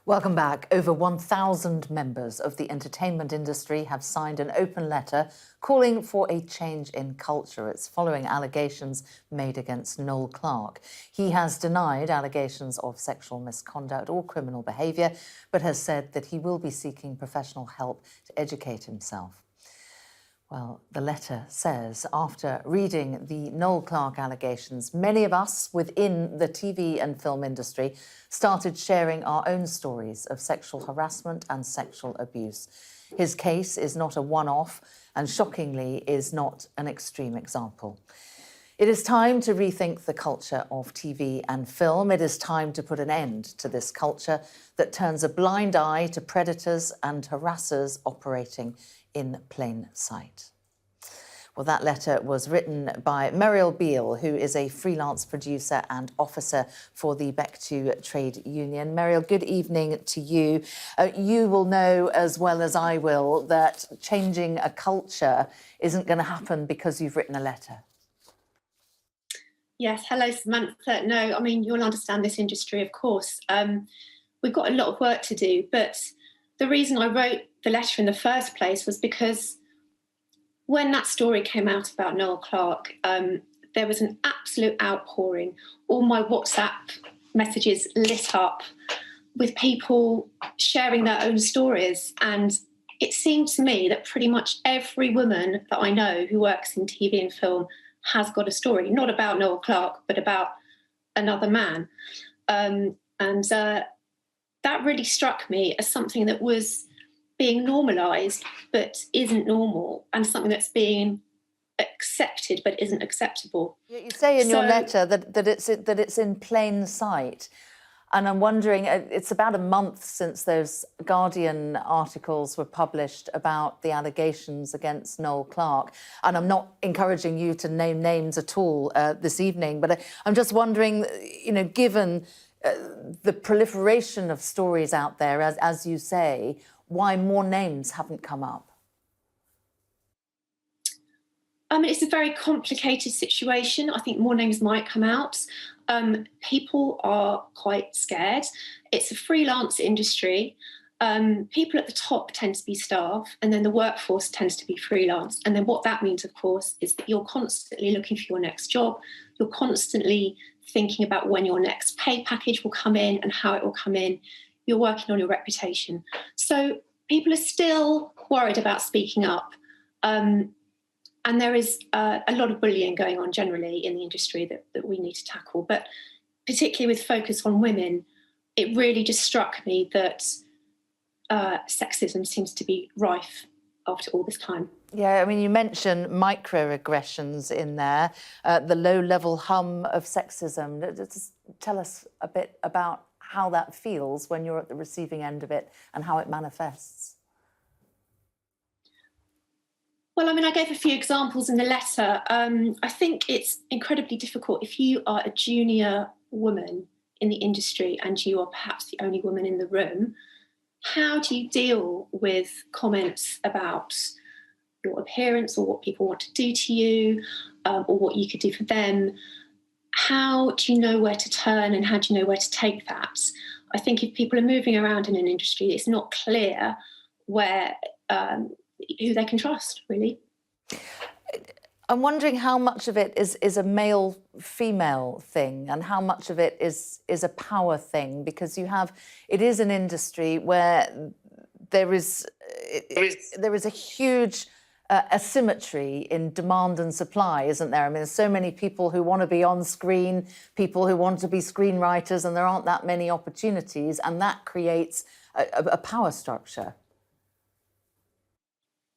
Welcome back. Over 1,000 members of the entertainment industry have signed an open letter calling for a change in culture. It's following allegations made against Noel Clarke. He has denied allegations of sexual misconduct or criminal behaviour, but has said that he will be seeking professional help to educate himself. Well, the letter says, after reading the Noel Clarke allegations, many of us within the TV and film industry started sharing our own stories of sexual harassment and sexual abuse. His case is not a one-off and, shockingly, is not an extreme example. It is time to rethink the culture of TV and film. It is time to put an end to this culture that turns a blind eye to predators and harassers operating in plain sight. Well, that letter was written by Meriel Beale, who is a freelance producer and officer for the Bec2 trade union. Meriel, good evening to you. You will know as well as I will that changing a culture isn't going to happen because you've written a letter. Yes, hello, Samantha. No, I mean, you'll understand this industry, of course. We've got a lot of work to do, but the reason I wrote the letter in the first place was because when that story came out about Noel Clarke, there was an absolute outpouring. All my WhatsApp messages lit up with people sharing their own stories. And it seemed to me that pretty much every woman that I know who works in TV and film has got a story, not about Noel Clarke, but about another man. That really struck me as something that was being normalised but isn't normal, and something that's being accepted but isn't acceptable. You say in your letter that it's in plain sight. And I'm wondering, it's about a month since those Guardian articles were published about the allegations against Noel Clarke. And I'm not encouraging you to name names at all this evening, but I'm just wondering, you know, given the proliferation of stories out there, as you say, why more names haven't come up? I mean, it's a very complicated situation. I think more names might come out. People are quite scared. It's a freelance industry. People at the top tend to be staff, and then the workforce tends to be freelance. And then what that means, of course, is that you're constantly looking for your next job. You're constantly thinking about when your next pay package will come in and how it will come in. You're working on your reputation. So people are still worried about speaking up. And there is a lot of bullying going on generally in the industry that we need to tackle. But particularly with focus on women, it really just struck me that sexism seems to be rife after all this time. Yeah, I mean, you mentioned microaggressions in there, the low-level hum of sexism. Just tell us a bit about how that feels when you're at the receiving end of it and how it manifests. Well, I mean, I gave a few examples in the letter. I think it's incredibly difficult if you are a junior woman in the industry and you are perhaps the only woman in the room. How do you deal with comments about your appearance or what people want to do to you, or what you could do for them? How do you know where to turn, and how do you know where to take that? I think if people are moving around in an industry, it's not clear where who they can trust, really. I'm wondering how much of it is a male-female thing and how much of it is a power thing, because it is an industry where there is a huge asymmetry in demand and supply, isn't there? I mean, there's so many people who want to be on screen, people who want to be screenwriters, and there aren't that many opportunities, and that creates a power structure.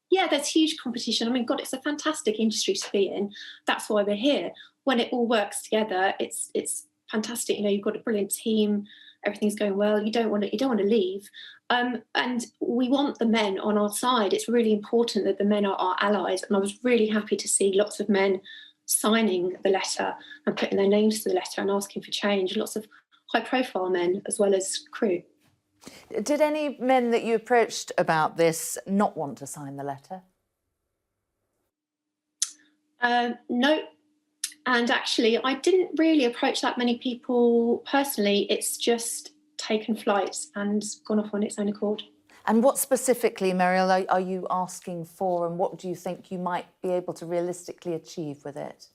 Yeah, there's huge competition. I mean, God, it's a fantastic industry to be in. That's why we're here. When it all works together, it's fantastic. You know, you've got a brilliant team. Everything's going well. You don't want to leave. And we want the men on our side. It's really important that the men are our allies. And I was really happy to see lots of men signing the letter and putting their names to the letter and asking for change. Lots of high-profile men as well as crew. Did any men that you approached about this not want to sign the letter? No. And actually, I didn't really approach that many people personally. It's just taken flight and gone off on its own accord. And what specifically, Meriel, are you asking for, and what do you think you might be able to realistically achieve with it?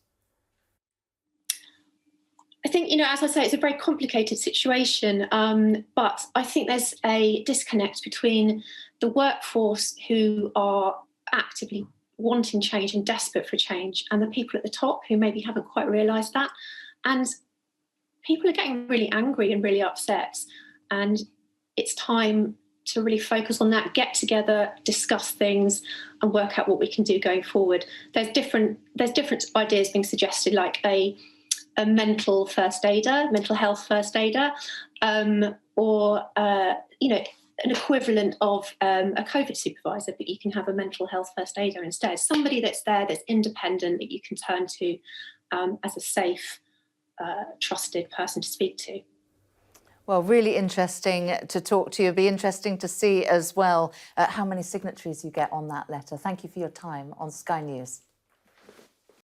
I think, as I say, it's a very complicated situation, but I think there's a disconnect between the workforce who are actively wanting change and desperate for change, and the people at the top who maybe haven't quite realised that. And people are getting really angry and really upset, and it's time to really focus on that, get together, discuss things, and work out what we can do going forward. There's different ideas being suggested, like a mental first aider, mental health first aider, or an equivalent of a COVID supervisor, but you can have a mental health first aider instead. Somebody that's there, that's independent, that you can turn to as a safe, trusted person to speak to. Well, really interesting to talk to you. It'll be interesting to see as well how many signatories you get on that letter. Thank you for your time on Sky News.